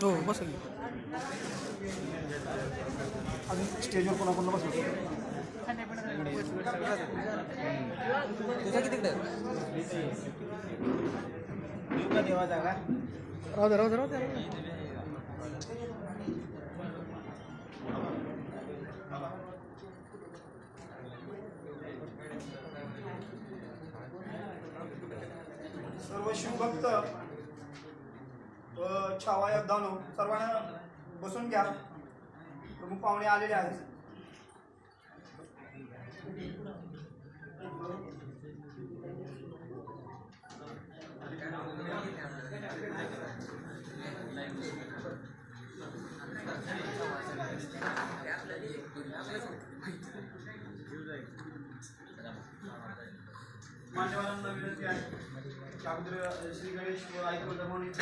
हो बस अजून स्टेजवर कोणाकोणाला बसवतो तुझा किती राहू दे राहू दे राहू दे सर्व शिवभक्त व छावा योद्धानो सर्वांना बसून घ्या. प्रमुख पाहुणे आलेले आहेत. मान्यवरांना विनंती आहे की अगोदर श्री गणेश व ऐकवत म्हणून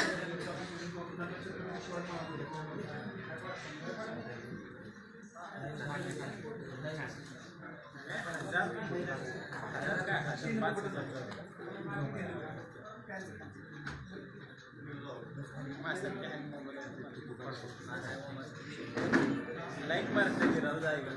लाइक मारते राहू जाएगा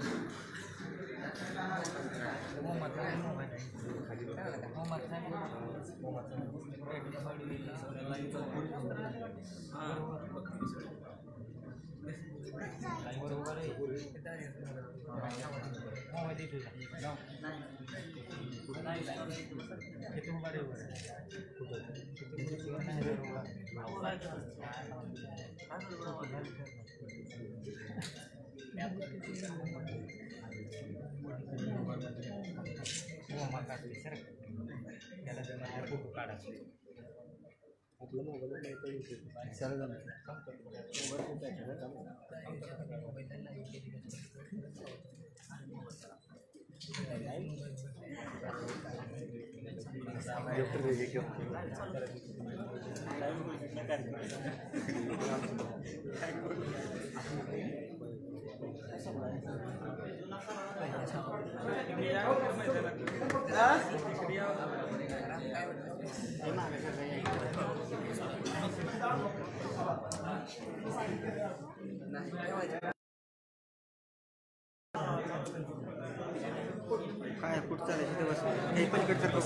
काय कुठं चालायचं बस हे पलीकडचं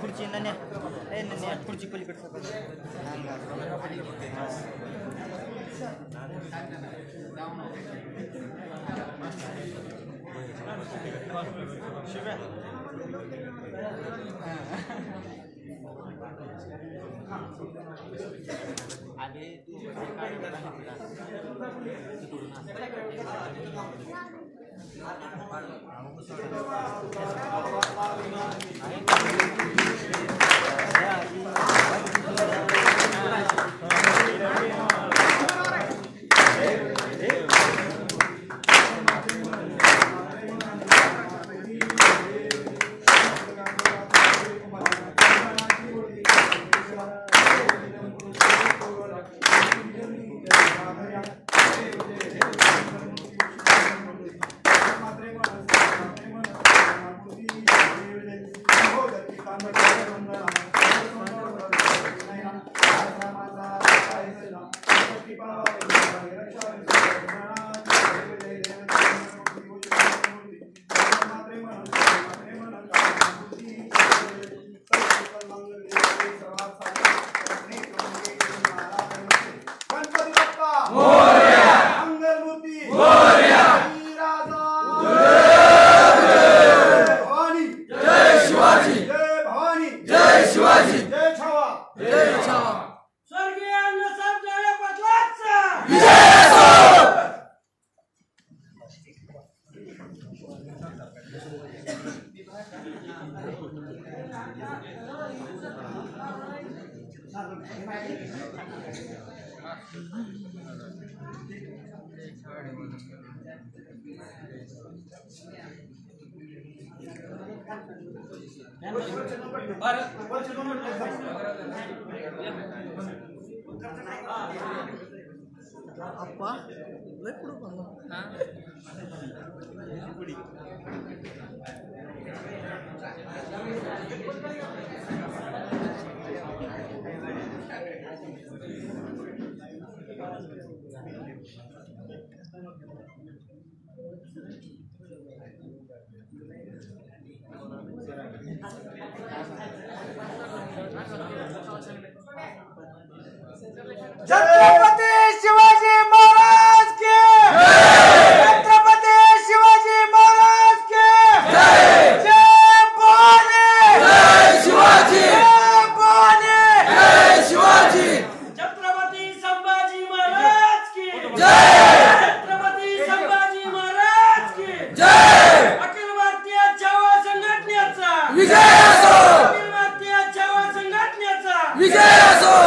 खुर्ची नन्या ए नन्या खुर्ची पलीकडचं Apa? Lep छत्रपती शिवाजी महाराज के छत्रपती शिवाजी महाराज के जय भवानी जय शिवाजी जय भवानी जय शिवाजी छत्रपती संभाजी महाराज की जय छत्रपती संभाजी महाराज की जय अखिल भारतीय छावा संघटनेचा विजय असो अखिल भारतीय छावा संघटनेचा विजय असो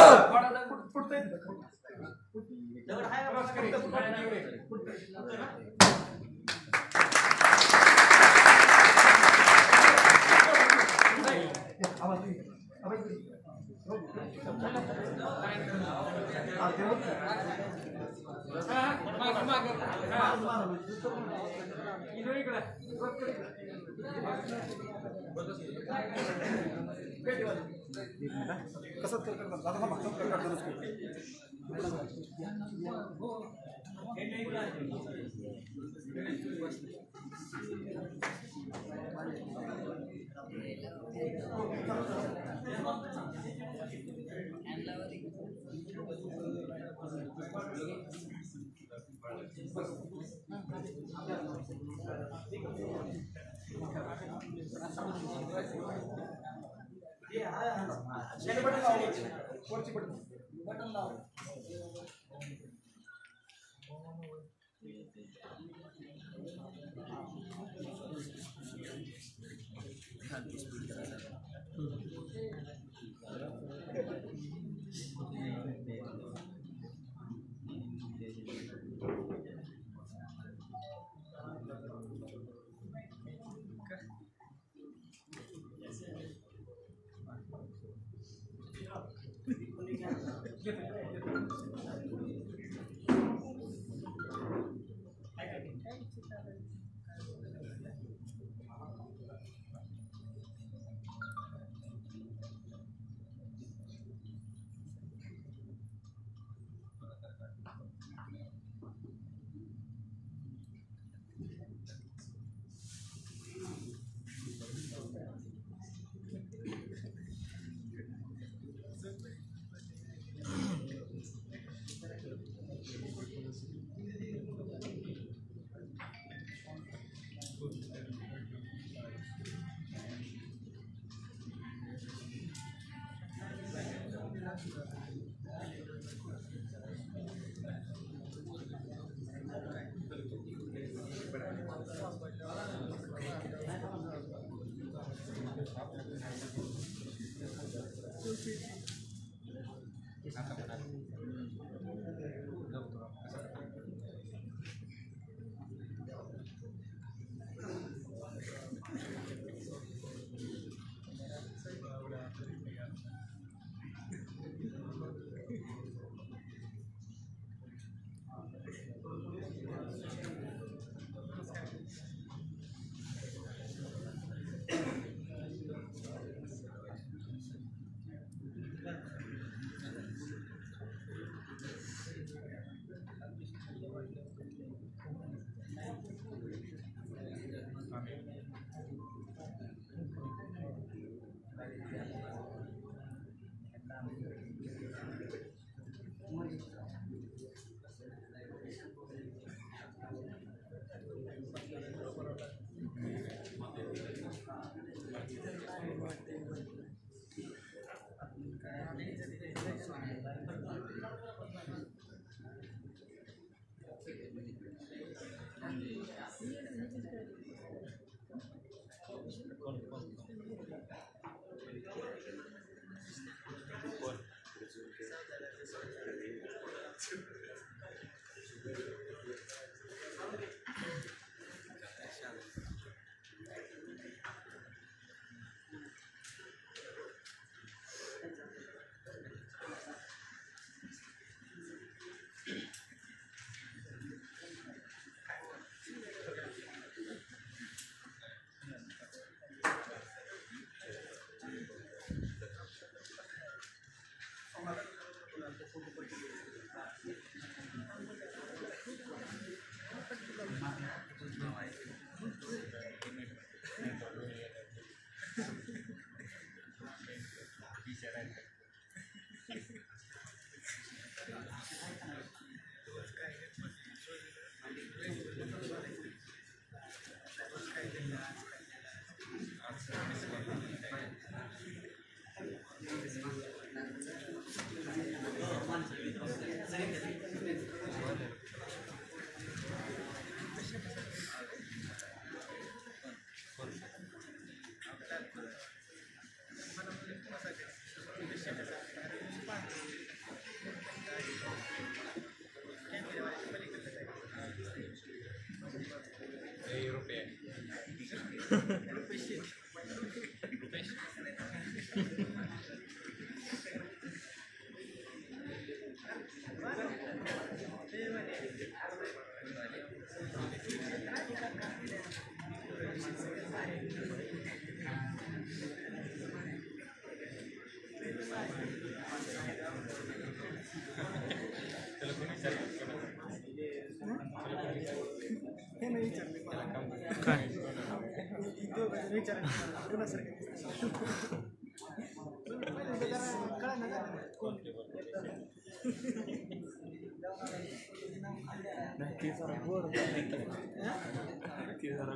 काय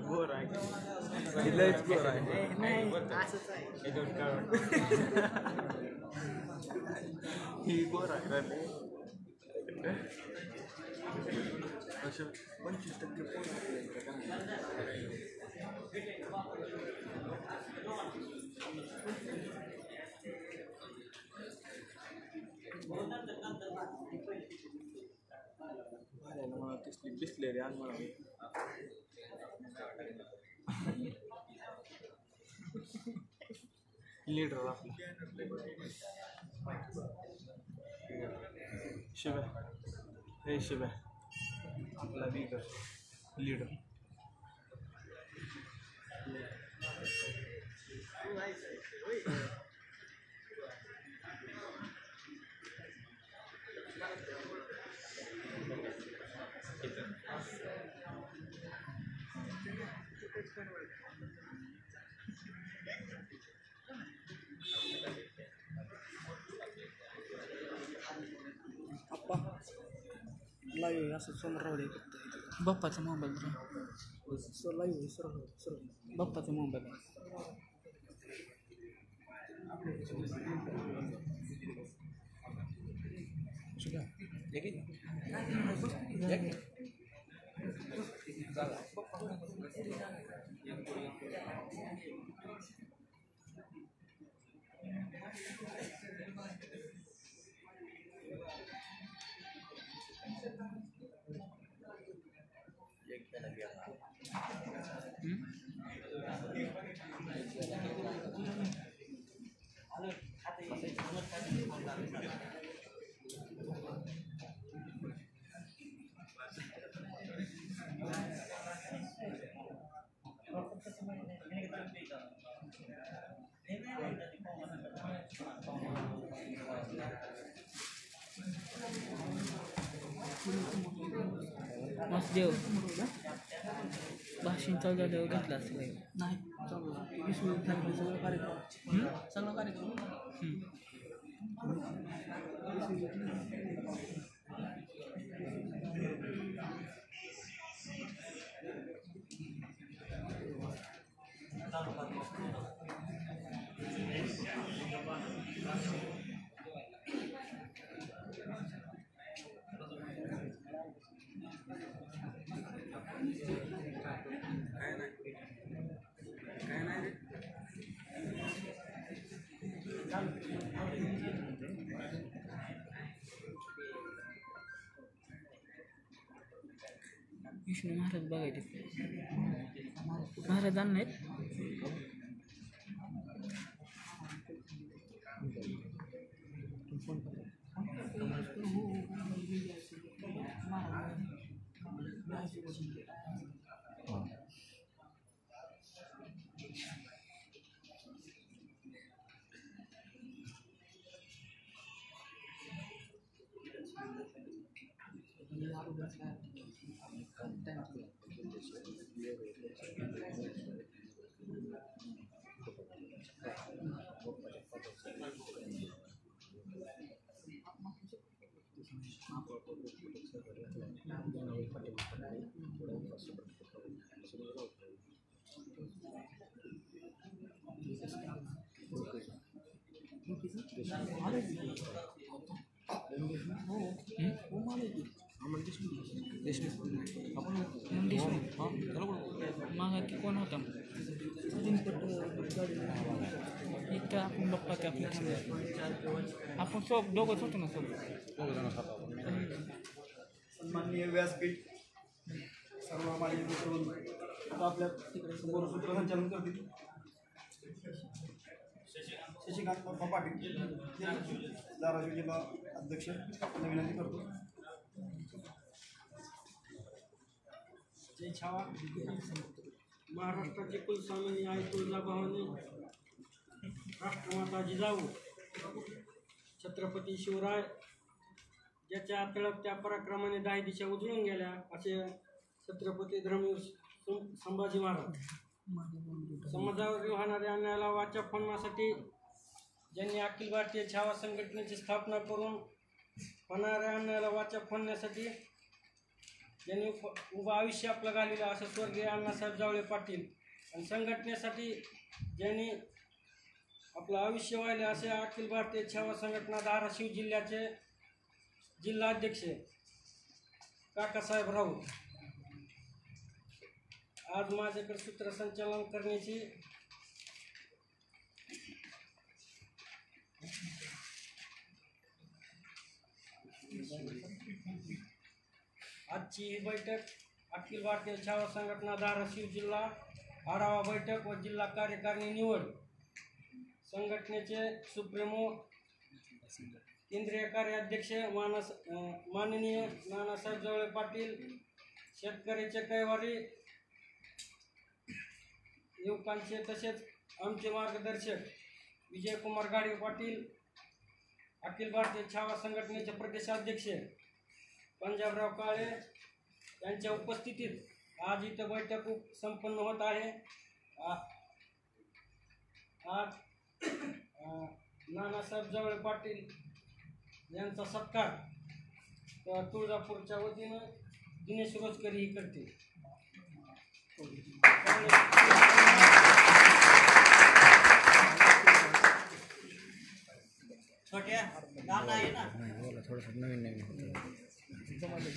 गोर आहे लयच गोर आहे ही गोर आहे 25% बिसलेरी आणि मला लीडर आपला शिव्या हे शिव्या आपला लीडर लाईव्ह असं समोर राहू दे फक्त बाप्पाचा मोबाईल सर लाईव्ह सर बाप्पाचा मोबाईल देव भाषण चालू झाल्यावर घेतला असं नाही चालू 20 मिनिट झाले सगळं कार्यक्रम विष्णू महाराज बघायचे महाराज नाहीत मागा की कोण होता इथं आपण बघता ते आपल्या आपण सोब दोघंच होतो ना सन्माननीय व्यासपीठ सर्व माझे मित्र आपल्या तिकडे समोर सूत्रसंचालन करतील शशिकांत बाप्पा पाटील धाराशिव जिल्हा अध्यक्ष विनंती करतो. जय छावा महाराष्ट्राचे कुलस्वामिनी आई तुळजाभवानी राष्ट्रमाता जिजाऊ छत्रपती शिवराय ज्याच्या तळपत्या पराक्रमाने 10 दिशा उजळून गेल्या असे छत्रपती धर्मवीर संभाजी महाराज समाजावर होणाऱ्या अन्यायाला वाचा फोडण्यासाठी ज्यांनी अखिल भारतीय छावा संघटनेची स्थापना करून होणाऱ्या अन्यायाला वाचा फोडण्यासाठी ज्यांनी उभं आयुष्य आपलं घालवलं असं स्वर्गीय अण्णासाहेब जावळे पाटील आणि संघटनेसाठी ज्यांनी आपलं आयुष्य वाहिले असे अखिल भारतीय छावा संघटना धाराशिव जिल्ह्याचे जिल्हाध्यक्ष काकासाहेब राऊत आज माझ्याकडे सूत्रसंचालन करण्याची आजची ही बैठक अखिल भारतीय छावा संघटना धाराशिव जिल्हा आढावा बैठक व जिल्हा कार्यकारिणी निवड संघटनेचे सुप्रीमो केंद्रीय कार्याध्यक्ष माननीय नानासाहेब जावळे पाटील, शेतकऱ्याचे कैवारी युवकांचे तसेच आमचे मार्गदर्शक विजयकुमार गाडे पाटील, अखिल भारतीय छावा संघटनेचे प्रदेशाध्यक्ष पंजाबराव काळे यांच्या उपस्थितीत आज इथं बैठक संपन्न होत आहे। आज नानासाहेब जावळे पाटील यांचा सत्कार तुळजापूरच्या वतीनं दिनेश रोजकरी ही करते। छोट्या गाणं आहे ना बोला थोडंसं नवीन नवीन जमाले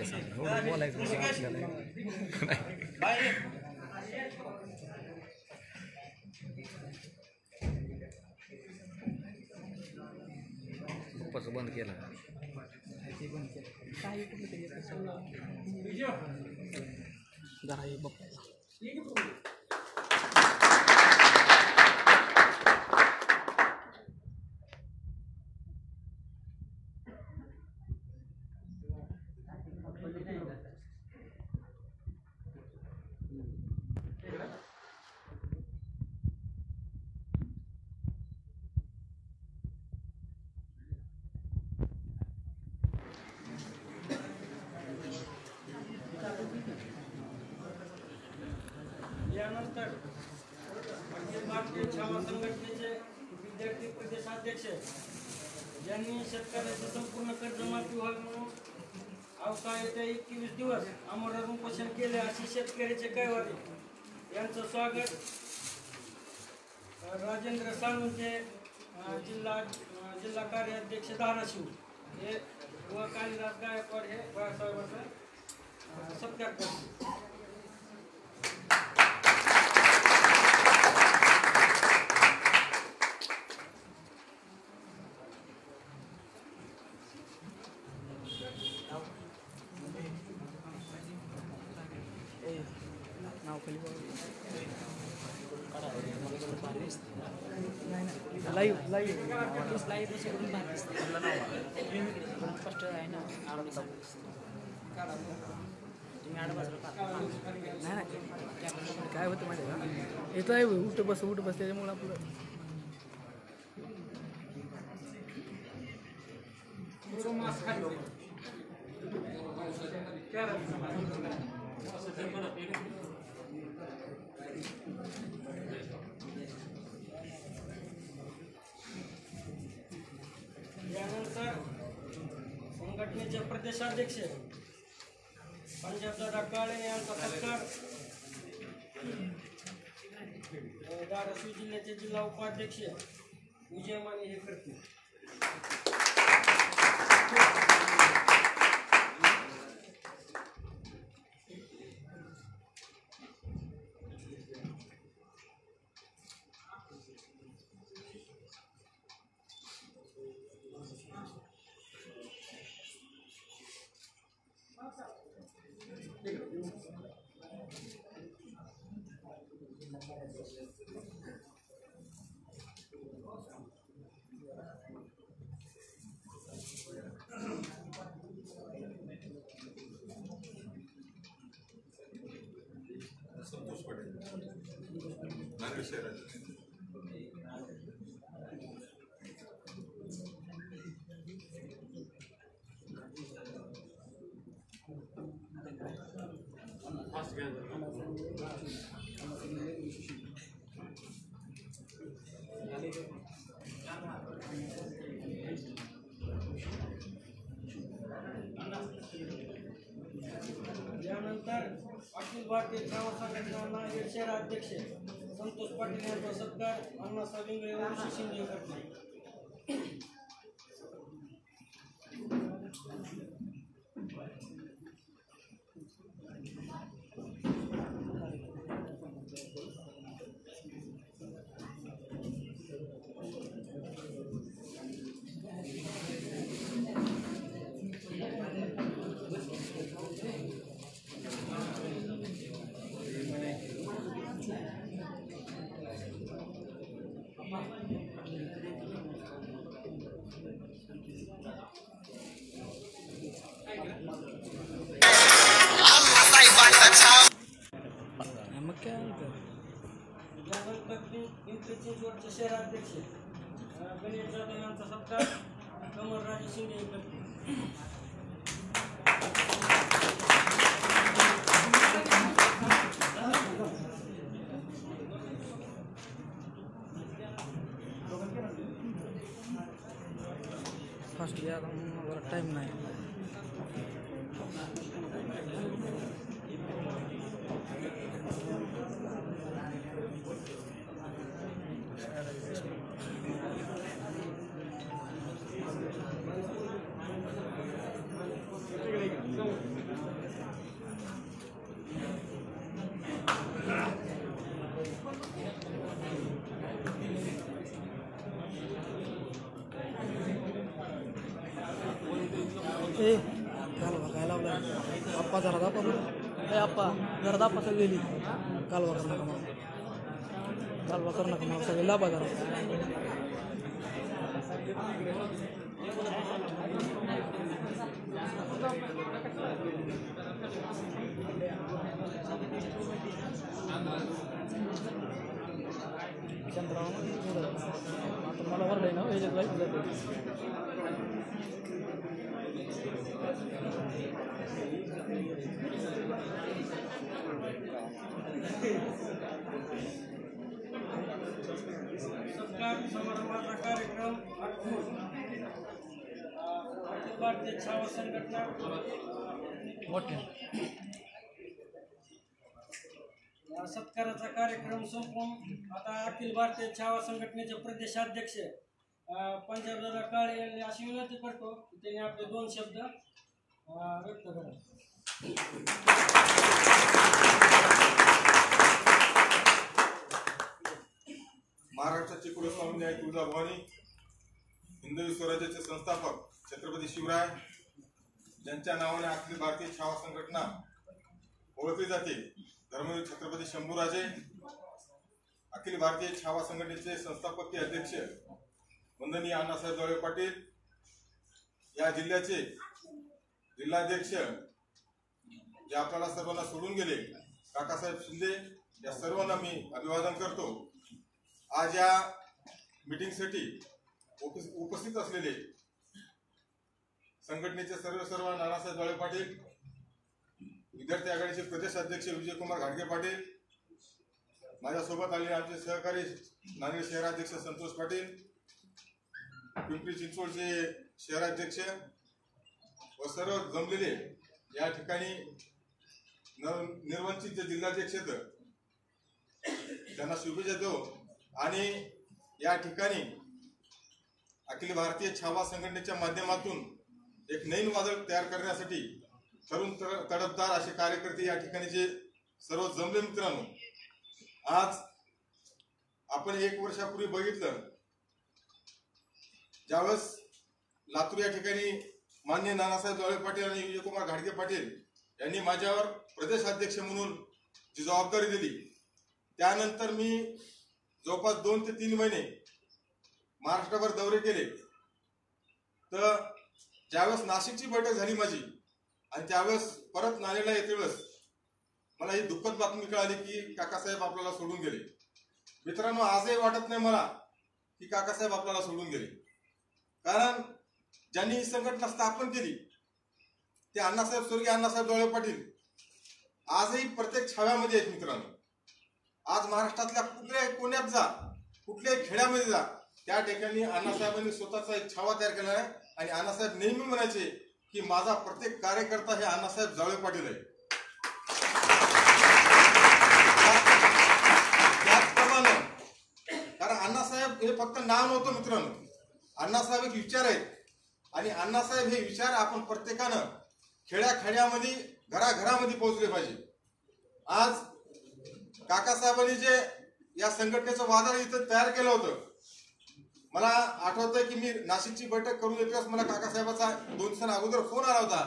सांग बोलायचं बंद केलं काही कुठलं तरी जरा हे बघ यानंतर अखिल भारतीय छावा संघटनेचे विद्यार्थी प्रदेशाध्यक्ष ज्यांनी शेतकऱ्याचे संपूर्ण कर्जमाफी व्हावी म्हणून अवकाळी येत्या 21 दिवस आमरण उपोषण केले असे शेतकऱ्याचे कैवारी यांचं स्वागत राजेंद्र साळुंखे जिल्हा कार्याध्यक्ष धाराशिव हे व कालिदास गायकवाड हे बाळासाहेबांचा सत्कार करते। नाव खाली लाईव्ह फर्स्ट आहे ना नाही काय होतं माहिती आहे का येतो आहे उठ बस त्याच्यामुळे आपलं यानंतर संघटनेचे प्रदेशाध्यक्ष पंजाबदादा काळे यांचा सत्कार धाराशिव जिल्ह्याचे जिल्हा उपाध्यक्ष विजय माने हे करतील। संतोष पटेल नांदेड शहराचे यानंतर अखिल भारतीय छावा संघटना नांदेड शहराध्यक्ष संतोष पाटील यांचा सत्कार अण्णासाहेब इंगळे वंशी शिंदे करतील. मग काय यानंतर पिंपरी चिंचवडचे शहराध्यक्ष गणेश जाधव यांचा सत्कार कमलराजे शिंदे करतील. फास्ट घ्या जरा टाईम नाही. ए कालवा काय लावला आप्पा जरा दापा ए आप्पा जरा दापा सगळी कालवा कर नका मला कालवा कर नका मला सगळे लाभा जरा. चंद्राव आता मला वरडाय ना याच्यात लाईट जाते. सत्कार समारंभाचा कार्यक्रम अखिल भारतीय छावा संघटना मोठे सत्काराचा कार्यक्रम संपून आता अखिल भारतीय छावा संघटनेचे प्रदेशाध्यक्ष पंजाबदादा काळे यांनी अशी विनंती करतो की त्यांनी आपले 2 शब्द व्यक्त करा. महाराष्ट्राचे कुलस्वामी न्याय तुळजाभवानी हिंदवी स्वराज्याचे संस्थापक छत्रपती शिवराय ज्यांच्या नावाने अखिल भारतीय छावा संघटना ओळखली जाते, धर्मवीर छत्रपती शंभूराजे अखिल भारतीय छावा संघटनेचे संस्थापकीय अध्यक्ष वंदनीय अण्णासाहेब जोळे पाटील, या जिल्ह्याचे जिल्हाध्यक्ष जे आपल्याला सर्वांना सोडून गेले काकासाहेब शिंदे, या सर्वांना मी अभिवादन करतो. आज या मीटिंगसाठी उपस्थित असलेले संघटनेचे सर्व नानासाहेब जोळे पाटील, विद्यार्थी आघाडीचे प्रदेश अध्यक्ष विजयकुमार घाडगे पाटील, माझ्यासोबत आलेले आमचे सहकारी नांदेड शहराध्यक्ष संतोष पाटील, पिंपरी चिंचवडचे शहराध्यक्ष व सर्व जमलेले या ठिकाणी निर्वंचित जे जिल्हाध्यक्ष त्यांना शुभेच्छा देऊ. आणि या ठिकाणी अखिल भारतीय छावा संघटनेच्या माध्यमातून एक नवीन वादळ तयार करण्यासाठी तरुण तडफदार असे कार्यकर्ते या ठिकाणी जे सर्व जमले मित्रांनो, आज आपण 1 वर्षापूर्वी बघितलं ज्यावेळेस लातूर या ठिकाणी माननीय नानासाहेब जोळे पाटील आणि विजयकुमार घाडगे पाटील यांनी माझ्यावर प्रदेश अध्यक्ष म्हणून जी जबाबदारी दिली, त्यानंतर मी जवळपास 2 ते 3 महिने महाराष्ट्रभर दौरे केले. तर ज्यावेळेस नाशिकची बैठक झाली माझी आणि त्यावेळेस परत नांदेडला येते वेळेस मला ही दुःखद बातमी कळाली की काकासाहेब आपल्याला सोडून गेले. मित्रांनो, आजही वाटत नाही मला की काकासाहेब आपल्याला सोडून गेले, कारण ज्यांनी ही संघटना स्थापन केली ते स्वर्गीय अण्णासाहेब जोळे पाटील आजही प्रत्येक छाव्यामध्ये आहेत मित्रांनो. आज महाराष्ट्रातल्या कुठल्याही कोण्यात जा, कुठल्याही खेड्यामध्ये जा, त्या ठिकाणी अण्णासाहेबांनी स्वतःचा एक छावा तयार केला आहे. आणि अण्णासाहेब नेहमी म्हणायचे की माझा प्रत्येक कार्यकर्ता हे अण्णासाहेब जावळे पाटील आहे. त्याचप्रमाणे कारण अण्णासाहेब हे फक्त नाव नव्हतं मित्रांनो, अण्णासाहेब एक विचार आहेत. आणि अण्णासाहेब हे विचार आपण प्रत्येकानं खेड्याखेड्यामध्ये घराघरामध्ये पोहोचले पाहिजे. आज काकासाहेबांनी जे या संघटनेचं वादळ इथं तयार केलं होतं, मला आठवतंय की मी नाशिकची बैठक करून येतेच मला काकासाहेबाचा 2 दिवसां अगोदर फोन आला होता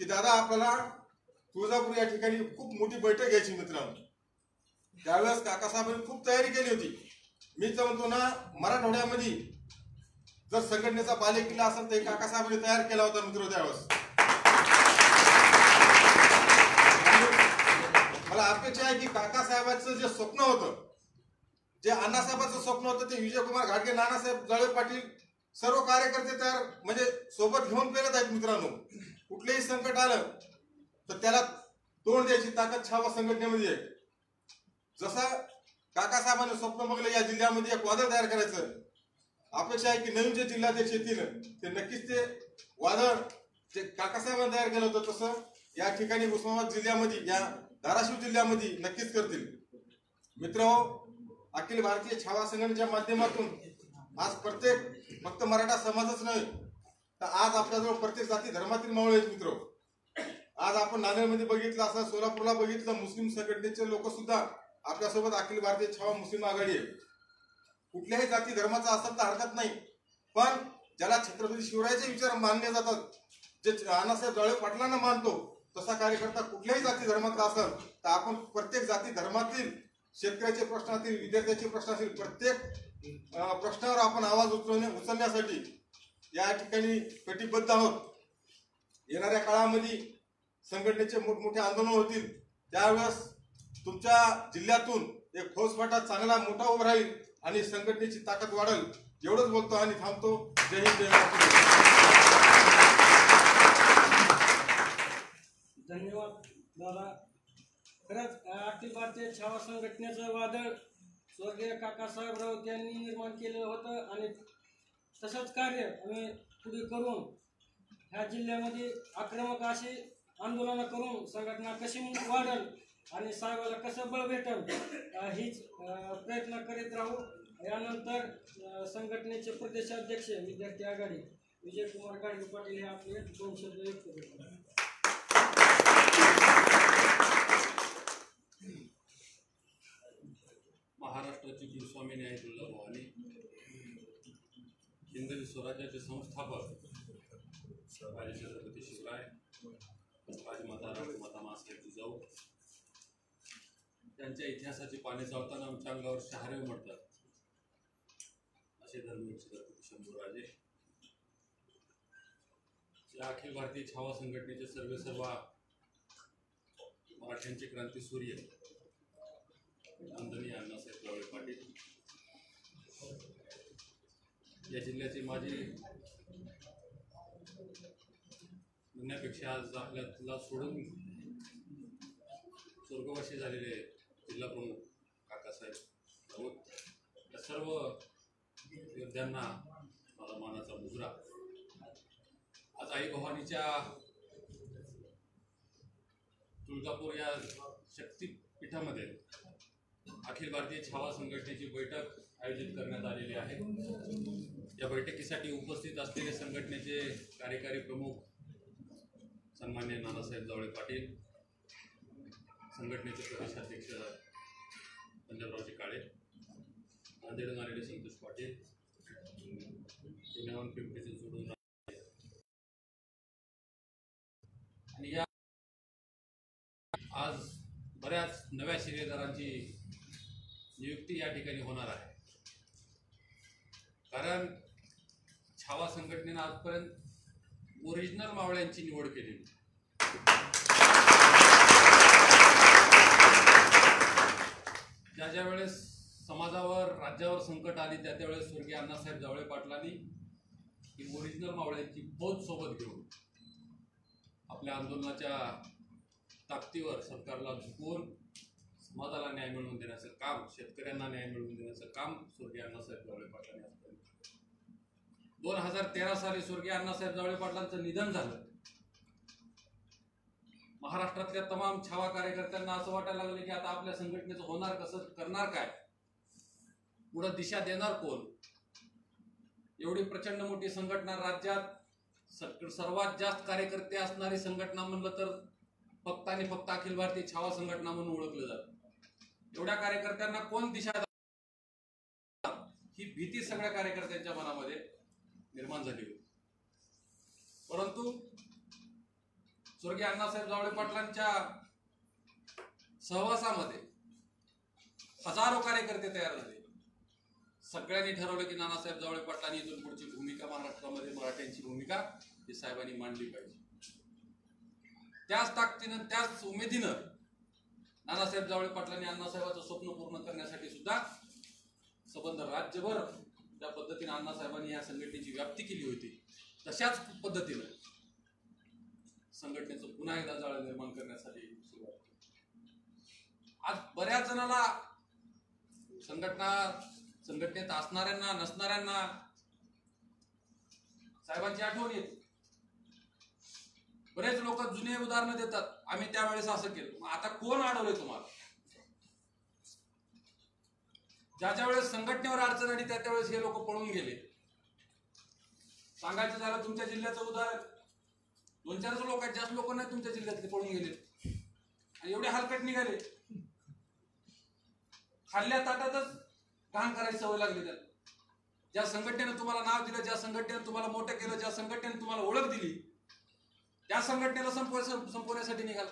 की दादा आपल्याला तुळजापूर या ठिकाणी खूप मोठी बैठक घ्यायची मित्रांनो. त्यावेळेस काकासाहेबांनी खूप तयारी केली होती. मी तर म्हणतो ना, मराठवाड्यामध्ये जर संघटनेचा बालेकिल्ला असेल तर काकासाहेबांनी तयार केला होता मित्र. त्यावेळेस मला अपेक्षा आहे की काकासाहेबांचं जे स्वप्न होतं, जे अण्णासाहेबांचं स्वप्न होतं, ते विजयकुमार घाटगे, नानासाहेब जावळे पाटील सर्व कार्यकर्ते तयार म्हणजे सोबत घेऊन पेरत आहेत मित्रांनो. कुठलेही संकट आलं तर त्याला तोंड द्यायची ताकद छावा संघटनेमध्ये आहे. जसं काकासाहेबांनी स्वप्न बघलं या जिल्ह्यामध्ये एक वादळ तयार करायचं, अपेक्षा आहे की नवीन जे जिल्हाध्यक्ष येतील ते नक्कीच ते वादळ जे काकासाहेबांनी तयार केलं होतं तसं या ठिकाणी उस्मानाबाद जिल्ह्यामध्ये, या धाराशिव जिल्ह्यामध्ये नक्कीच करतील. मित्रांनो, अखिल भारतीय छावा संघटनेच्या माध्यमातून आज प्रत्येक फक्त मराठा समाजच नाही तर आज आपल्याजवळ प्रत्येक जाती धर्मातील मावळे आहेत मित्र. आज आपण नांदेडमध्ये बघितलं, असं सोलापूरला बघितलं, मुस्लिम संघटनेचे लोक सुद्धा आपल्यासोबत अखिल भारतीय छावा मुस्लिम आघाडी आहे. कुठल्याही जाती धर्माचा असेल तर हरकत नाही, पण ज्याला छत्रपती शिवरायाचे विचार मानले जातात, जे अण्णासाहेब जावळे पाटलांना मानतो, तसा कार्यकर्ता कुठल्याही जाती धर्माचा असेल तर आपण प्रत्येक जाती धर्मातील शेतकऱ्याचे प्रश्न असतील, विद्यार्थ्याचे प्रश्न असतील, प्रत्येक प्रश्नावर आपण आवाज उचलण्यासाठी या ठिकाणी कटिबद्ध आहोत. येणाऱ्या काळामध्ये संघटनेचे मोठमोठे आंदोलन होतील, त्यावेळेस तुमच्या जिल्ह्यातून एक फौजफाटा चांगला मोठा उभा राहील आणि संघटनेची ताकद वाढेल. एवढंच बोलतो आणि थांबतो. जय हिंद, जय महाराष्ट्र. धन्यवाद दादा. खरंच अखिल भारतीय छावा संघटनेचं वादळ स्वर्गीय काकासाहेब राऊत यांनी निर्माण केलं होतं आणि तसंच कार्य आम्ही पुढे करून ह्या जिल्ह्यामध्ये आक्रमक अशी आंदोलनं करून संघटना कशी वाढेल आणि साहेबाला कसं बळ भेटेल हीच प्रयत्न करीत राहू. यानंतर संघटनेचे प्रदेशाध्यक्ष विद्यार्थी आघाडी विजयकुमार घाटगे पाटील हे आपले 2 शब्द व्यक्त करतात. महाराष्ट्राची कुलस्वामी न्याय तुळजाभवानी, हिंदवी स्वराज्याचे संस्थापक राजे छत्रपती शिवराय, राजमाता राजमाता मासाहेब जिजाऊ त्यांच्या इतिहासाची पाने चालताना आमच्या अंगावर शहारे उमटतात असे धर्मवीर छत्रपती शंभूराजे. या अखिल भारतीय छावा संघटनेचे सर्वेसर्वा मराठ्यांचे क्रांतीसूर्य वंदनीय अण्णासाहेब जावळे पाटील, या जिल्ह्याचे माजी म्हणण्यापेक्षा आज आपल्याला सोडून स्वर्गवासी झालेले जिल्हा प्रमुख काकासाहेब राऊत, या सर्व योद्ध्यांना माझा मानाचा मुजरा. आज आई भवानीच्या तुळजापूर या शक्तीपीठामध्ये अखिल भारतीय छावा संघटनेची बैठक आयोजित करण्यात आलेली आहे. या बैठकीसाठी उपस्थित असलेले संघटनेचे कार्यकारी प्रमुख सन्माननीय नानासाहेब जावळे पाटील, संघटनेचे प्रदेशाध्यक्ष पंजाबरावजी काळे, नांदेडून आलेले संतोष पाटील, पुण्याहून पिंपरीचे जोडून आणि या आज बऱ्याच नव्या शिलेदारांची नियुक्ती या ठिकाणी होणार आहे. कारण छावा संघटनेनं आजपर्यंत ओरिजिनल मावळ्यांची निवड केलेली. ज्या वेळेस समाजावर राज्यावर संकट आली त्या वेळेस स्वर्गीय अण्णासाहेब जावळे पाटलांनी ही ओरिजिनल मावळ्यांची फौज सोबत घेऊन आपल्या आंदोलनाच्या ताकदीवर सरकारला झुकवून समाजाला न्याय मिळवून देण्याचं काम, शेतकऱ्यांना न्याय मिळवून देण्याचं काम स्वर्गीय अण्णासाहेब जावळे पाटलांनी आजपर्यंत केलं. 2013 साली स्वर्गीय अण्णासाहेब जावळे पाटलांचं निधन झालं. महाराष्ट्रातल्या तमाम छावा कार्यकर्त्यांना असं वाटायला लागलं की आता आपल्या संघटनेचं होणार कसं, करणार काय, पुढे दिशा देणार कोण. एवढी प्रचंड मोठी संघटना, राज्यात सर्वात जास्त कार्यकर्ते असणारी संघटना म्हणलं तर फक्त आणि फक्त अखिल भारतीय छावा संघटना म्हणून ओळखलं जातं. एवढ्या कार्यकर्त्यांना कोण दिशा देणार ही भीती सगळ्या कार्यकर्त्यांच्या मनामध्ये निर्माण झाली होती. परंतु स्वर्गीय अण्णासाहेब जावळे पाटलांच्या सहवासामध्ये हजारो कार्यकर्ते तयार झाले. सगळ्यांनी ठरवलं की नानासाहेब जावळे पाटलांनी इथून पुढची भूमिका महाराष्ट्रामध्ये मराठ्यांची भूमिका ही साहेबांनी मांडली पाहिजे. त्याच ताकदीनं, त्याच उमेदीनं नानासाहेब जावळे पाटलांनी अण्णासाहेबांचं स्वप्न पूर्ण करण्यासाठी सुद्धा संबंध राज्यभर ज्या पद्धतीने अण्णासाहेबांनी या संघटनेची व्याप्ती केली होती तशाच पद्धतीनं संघटनेचं पुन्हा एकदा जाळं निर्माण करण्यासाठी सुरुवात केली. आज बऱ्याच जणांना संघटनेत असणाऱ्यांना नसणाऱ्यांना साहेबांची आठवण येते. बरेच लोक जुने उदाहरणं देतात, आम्ही त्यावेळेस असं केलं. आता कोण अडवलंय तुम्हाला? ज्या वेळेस संघटनेवर अडचण आली त्यावेळेस हे लोक पळून गेले. सांगायचं झालं तुमच्या जिल्ह्याचं उदाहरण, 2-4 लोक आहेत, जास्त लोक नाही तुमच्या जिल्ह्यातले पळून गेले आणि एवढे हलकट निघाले. खाल्ल्या ताटातच घाण करायची सवय लागली त्याला. ज्या संघटनेनं तुम्हाला नाव दिलं, ज्या संघटनेनं तुम्हाला मोठं केलं, ज्या संघटनेनं तुम्हाला ओळख दिली, त्या संघटनेला संपवण्यासाठी निघाला.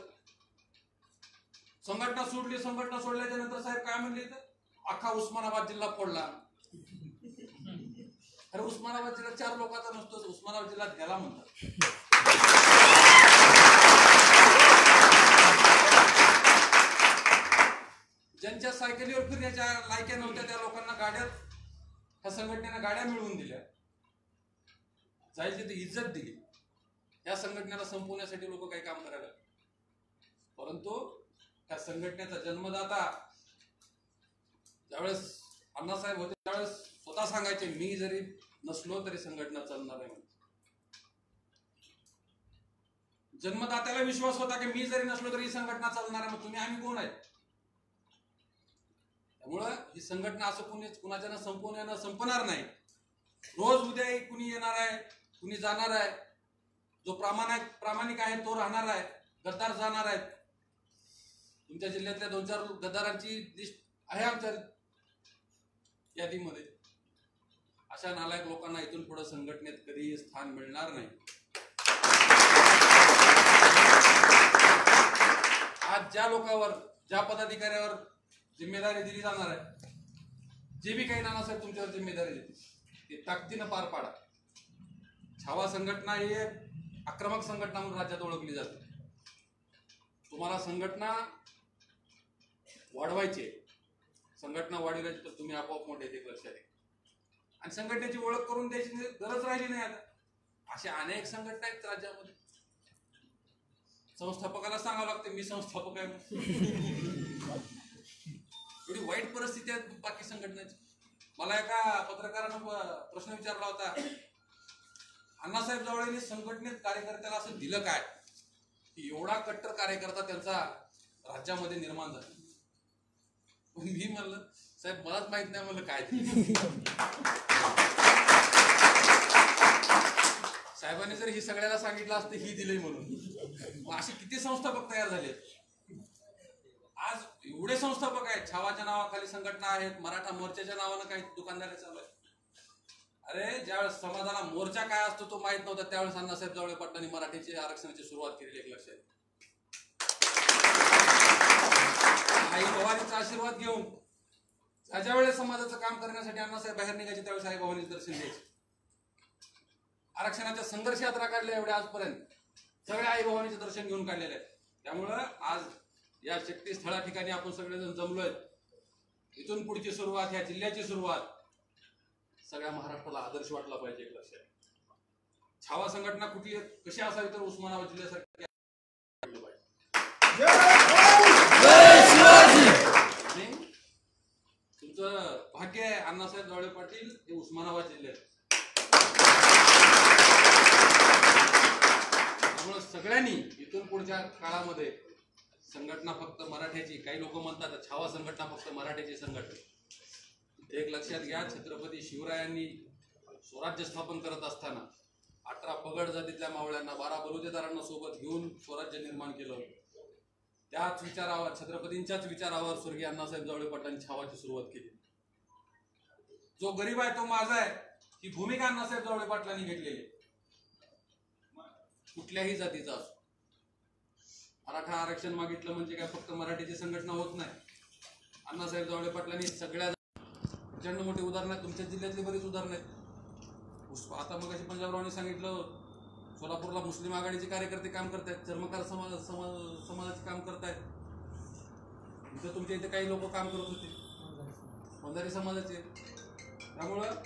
संघटना सोडली. संघटना सोडल्याच्या नंतर साहेब काय म्हणले, अख्खा उस्मानाबाद जिल्हा फोडला. अरे उस्मानाबाद जिल्हा 4 लोकांचा नसतो, उस्मानाबाद जिल्हा घ्यायला म्हणतात. ज्यांच्या सायकलीवर फिरण्याच्या लायक्या नव्हत्या त्या लोकांना ह्या संघटनेनं गाड्या मिळवून दिल्या, जायची ती इज्जत दिली. या संघटनेला संपवण्यासाठी लोक काही काम करायला. परंतु त्या संघटनेचा जन्मदाता ज्यावेळेस अण्णासाहेब होते त्यावेळेस स्वतः सांगायचे, मी जरी नसलो तरी संघटना चालणार आहे. जन्मदात्याला विश्वास होता की मी जरी नसलो तरी ही संघटना चालणार आहे, मग तुम्ही आम्ही कोण आहेत? त्यामुळं ही संघटना असं कुणाच्या संपवण्यानं संपणार नाही. रोज उद्या कुणी येणार आहे, कुणी जाणार आहे. जो प्रामाणिक आहे तो राहणार आहे, गद्दार जाणार आहेत. तुमच्या जिल्ह्यातल्या 2-4 गद्दारांची लिस्ट आहे आमच्या यादीमध्ये. अशा नालायक लोकांना इथून पुढे संघटनेत कधीही स्थान मिळणार नाही. आज ज्या लोकांवर, ज्या पदाधिकाऱ्यावर जिम्मेदारी दिली जाणार आहे, जे बी काही नानासाहेब तुमच्यावर जिम्मेदारी देतील ते ताकदीनं पार पाडा. छावा संघटना ही एक आक्रमक संघटना म्हणून राज्यात ओळखली जाते. तुम्हाला संघटना वाढवायची, संघटना वाढवायची तर तुम्ही आपोआप मोठे येते लक्षात आहे. आणि संघटनेची ओळख करून द्यायची गरज राहिली नाही. आता अशा अनेक संघटना आहेत राज्यामध्ये. संस्थापकाला सांगावं लागते मी संस्थापक आहे. एवढी वाईट परिस्थिती आहे बाकी संघटनेची. मला एका पत्रकारानं प्रश्न विचारला होता, अण्णासाहेब जावळेंनी संघटनेत कार्यकर्त्याला असं दिलं काय की एवढा कट्टर कार्यकर्ता त्यांचा राज्यामध्ये निर्माण झाला. मी म्हणलं साहेब मलाच माहित नाही म्हणलं काय. साहेबांनी जर ही सगळ्याला सांगितलं असतं ही दिलंय म्हणून. असे किती संस्थापक तयार झाले. आज एवढे संस्थापक आहेत. छावाच्या नावाखाली संघटना आहेत, मराठा मोर्चाच्या नावानं काही दुकानदारी चालू आहेत. अरे ज्यावेळेस समाजाला मोर्चा काय असतो तो माहित नव्हता त्यावेळेस अण्णासाहेब जावळे पाटलांनी मराठीची आरक्षणाची सुरुवात केलेली एक लक्षात. आई भवानीचा आशीर्वाद घेऊन ज्या वेळेस समाजाचं काम करण्यासाठी अण्णासाहेब बाहेर निघायचे त्यावेळेस आई भवानीचं दर्शन द्यायचे. आरक्षणाच्या संघर्ष यात्रा काढल्या एवढ्या आजपर्यंत सगळ्या आई भवानीचं दर्शन घेऊन काढलेलं आहे. त्यामुळं आज या शक्तीस्थळा ठिकाणी आपण सगळेजण जमलोय. इथून पुढची सुरुवात, या जिल्ह्याची सुरुवात सगळ्या महाराष्ट्राला आदर्श वाटला पाहिजे एक लक्षात. छावा संघटना कुठली कशी असावी तर उस्मानाबाद जिल्ह्यासारखी पाटील हे उस्मानाबाद जिल्ह्यात. त्यामुळे सगळ्यांनी इथून पुढच्या काळामध्ये संघटना फक्त मराठ्याची, काही लोक म्हणतात छावा संघटना फक्त मराठ्याची संघटना. एक लक्षात घ्या, छत्रपती शिवरायांनी स्वराज्य स्थापन करत असताना 18 पगड जातीतल्या मावळ्यांना 12 बलुतेदारांना सोबत घेऊन स्वराज्य निर्माण केलं. त्याच विचारावर, छत्रपतींच्याच विचारावर स्वर्गीय अण्णासाहेब जावळे पाटलांनी छावाची सुरुवात केली. जो गरीब आहे तो माझा आहे ही भूमिका अण्णासाहेब जावळे पाटलांनी घेतलेली. कुठल्याही जातीचा असो. मराठा आरक्षण मागितलं म्हणजे काय फक्त मराठीची संघटना होत नाही. अण्णासाहेब जावळे पाटलांनी सगळ्या प्रचंड मोठी उदाहरणं आहेत. तुमच्या जिल्ह्यातली बरीच उदाहरणं आहेत. आता मग अशी पंजाबरावांनी सांगितलं, सोलापूरला मुस्लिम आघाडीचे कार्यकर्ते काम करतायत, चर्मकार समाजाचे काम करतायत. इथं तुमच्या इथे काही लोक काम करत होते वंजारी समाजाचे. त्यामुळं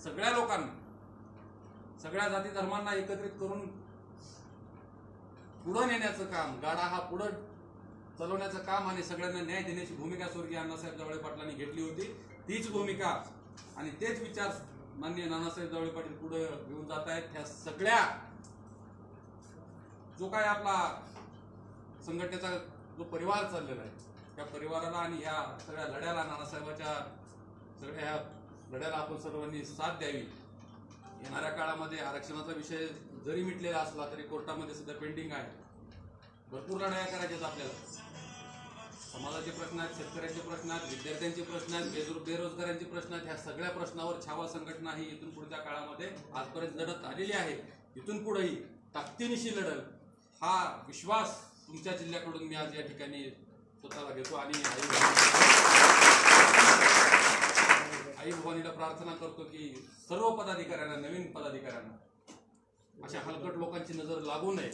सगळ्या लोकांना, सगळ्या जाती धर्मांना एकत्रित करून पुढं नेण्याचं काम, गाडा हा पुढं चालवण्याचं काम आणि सगळ्यांना न्याय देण्याची भूमिका स्वर्गीय अण्णासाहेब जावळे पाटलांनी घेतली होती. तीच भूमिका आणि तेच विचार माननीय नानासाहेब जावळे पाटील पुढे घेऊन जात आहेत. ह्या सगळ्या जो काय आपला संघटनेचा जो परिवार चाललेला आहे त्या परिवाराला आणि ह्या सगळ्या लढ्याला, नानासाहेबाच्या सगळ्या ह्या लढ्याला आपण सर्वांनी साथ द्यावी. येणाऱ्या काळामध्ये आरक्षणाचा विषय जरी मिटलेला असला तरी कोर्टामध्ये सध्या पेंडिंग आहे. भरपूर लढाया करायच्यात आपल्याला. समाजाचे प्रश्न आहेत, शेतकऱ्यांचे प्रश्न आहेत, विद्यार्थ्यांचे प्रश्न आहेत, बेरोजगारांचे प्रश्न आहेत. ह्या सगळ्या प्रश्नावर छावा संघटना ही इथून पुढच्या काळामध्ये आजपर्यंत लढत आलेली आहे. इथून पुढेही ताकदीनिशी लढल हा विश्वास तुमच्या जिल्ह्याकडून मी आज या ठिकाणी स्वतःला घेतो आणि आई भवानीला प्रार्थना करतो की सर्व पदाधिकाऱ्यांना, नवीन पदाधिकाऱ्यांना अशा हलकट लोकांची नजर लागू नये.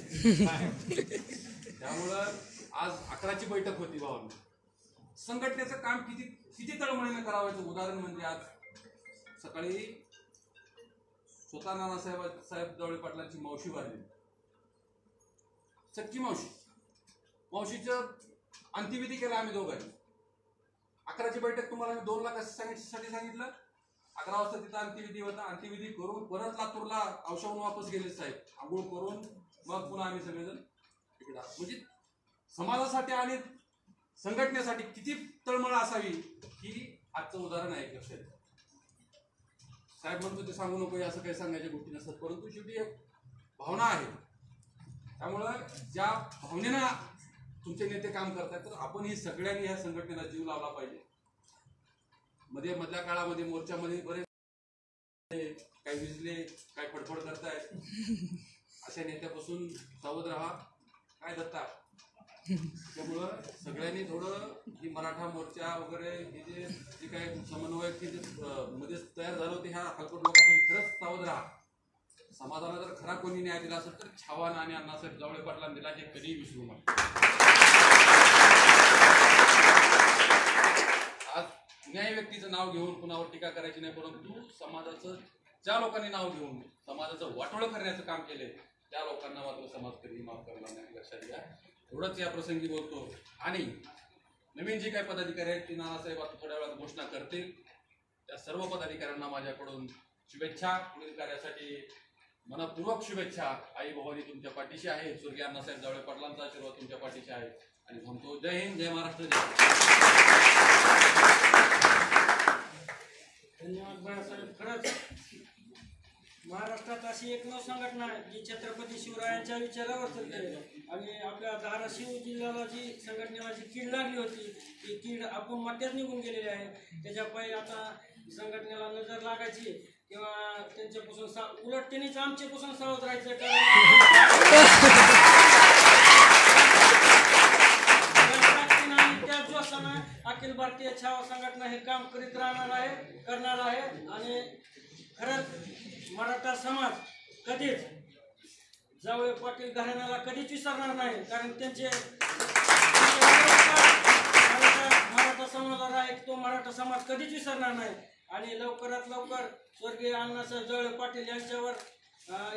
त्यामुळं आज 11ची बैठक होती भावांनी. संघटनेचं काम किती तळमळीनं करावायचं उदाहरण म्हणजे आज सकाळी स्वतः नानासाहेब जावळे पाटलांची मावशी वारली, सख्खी मावशीचं अंत्यविधी केला आम्ही दोघांनी. 11ची बैठक तुम्हाला मी 2 लाख साठी सांगितलं. 11 वाजता तिथं अंत्यविधी होता. अंत्यविधी करून परत लातूरला औषधावरून वापस गेले साहेब, आंघोळ करून मग पुन्हा आम्ही सगळेजण इकडे. म्हणजे समाजासाठी आणि संघटनेसाठी किती तळमळ असावी ही आजचं उदाहरण आहे. एक लक्षात साहेब म्हणतो ते सांगू नको, असं काही सांगायच्या गोष्टी नसतात, परंतु शेवटी एक भावना आहे. त्यामुळं ज्या भावनेनं तुमचे नेते काम करतात तर आपण ही सगळ्यांनी ह्या संघटनेला जीव लावला पाहिजे. मधल्या काळामध्ये मोर्चामध्ये बरेच काही विजले, काय फडफड करतायत, अशा नेत्यापासून सावध राहा. काय दत्ता, त्यामुळं सगळ्यांनी थोडं ही मराठा मोर्चा वगैरे हे जे काही समन्वय की मध्ये तयार झालं होते ह्या हलकट लोकांपासून खरंच सावध राहा. समाजाला जर खरा कोणी न्याय दिला असेल तर छावाना आणि अण्णासाहेब जावळे पाटलांनी दिला, हे कधीही विसरू नका. आज न्याय व्यक्तीचं नाव घेऊन कुणावर टीका करायची नाही, परंतु समाजाचं ज्या लोकांनी नाव घेऊन समाजाचं वाटोळं करण्याचं काम केले त्या लोकांना मात्र समाज कधीही माफ करणार नाही, लक्षात घ्या. एवढंच या प्रसंगी बोलतो. आणि नवीन जे काही पदाधिकारी आहेत ते नानासाहेब आता थोड्या वेळात घोषणा करतील. त्या सर्व पदाधिकाऱ्यांना माझ्याकडून शुभेच्छा. पुढील कार्यासाठी मनपूर्वक शुभेच्छा. आई भवानी तुमच्या पाठीशी आहे. स्वर्गीय अण्णासाहेब जावळे पाटलांचा आशीर्वाद तुमच्या पाठीशी आहे आणि म्हणतो जय हिंद, जय महाराष्ट्र, जय. धन्यवाद बाळासाहेब. खरंच महाराष्ट्रात अशी एकमेव संघटना आहे जी छत्रपती शिवरायांच्या विचारावर चालते आणि आपल्या धाराशिव जिल्ह्याला जी संघटनेला जी कीड लागली होती ती कीड आपण मध्यात निघून गेलेली आहे. त्याच्यापायी आता संघटनेला नजर लागायची किंवा त्यांच्यापासून उलट त्यांनीच आमच्यापासून सावध राहायचं. कारण त्याच जोशानं अखिल भारतीय छावा संघटना हे काम करीत राहणार आहे, करणार आहे. आणि खरंच मराठा समाज कधीच जावळे पाटील घराण्याला कधीच विसरणार नाही. कारण त्यांचे मराठा समाजाला एक तो मराठा समाज कधीच विसरणार नाही. आणि लवकरात लवकर स्वर्गीय अण्णासाहेब जावळे पाटील यांच्यावर